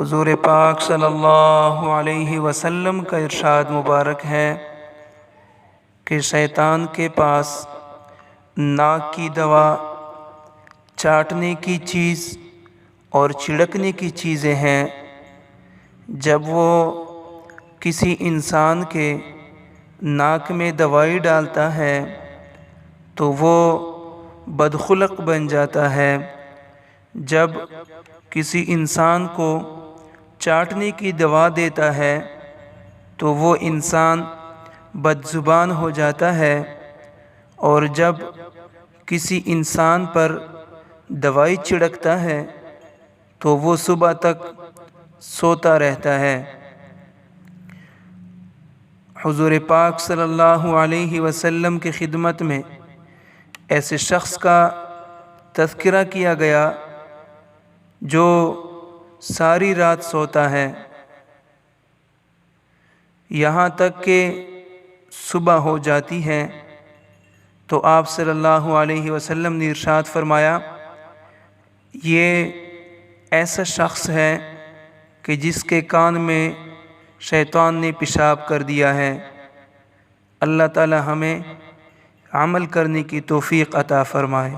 حضور پاک صلی اللہ علیہ وسلم کا ارشاد مبارک ہے کہ شیطان کے پاس ناک کی دوا، چاٹنے کی چیز اور چھڑکنے کی چیزیں ہیں۔ جب وہ کسی انسان کے ناک میں دوائی ڈالتا ہے تو وہ بدخلق بن جاتا ہے۔ جب کسی انسان کو چاٹنے کی دوا دیتا ہے تو وہ انسان بدزبان ہو جاتا ہے، اور جب کسی انسان پر دوائی چھڑکتا ہے تو وہ صبح تک سوتا رہتا ہے۔ حضور پاک صلی اللہ علیہ وسلم کی خدمت میں ایسے شخص کا تذکرہ کیا گیا جو ساری رات سوتا ہے یہاں تک کہ صبح ہو جاتی ہے، تو آپ صلی اللہ علیہ وسلم نے ارشاد فرمایا، یہ ایسا شخص ہے کہ جس کے کان میں شیطان نے پیشاب کر دیا ہے۔ اللہ تعالی ہمیں عمل کرنے کی توفیق عطا فرمائے۔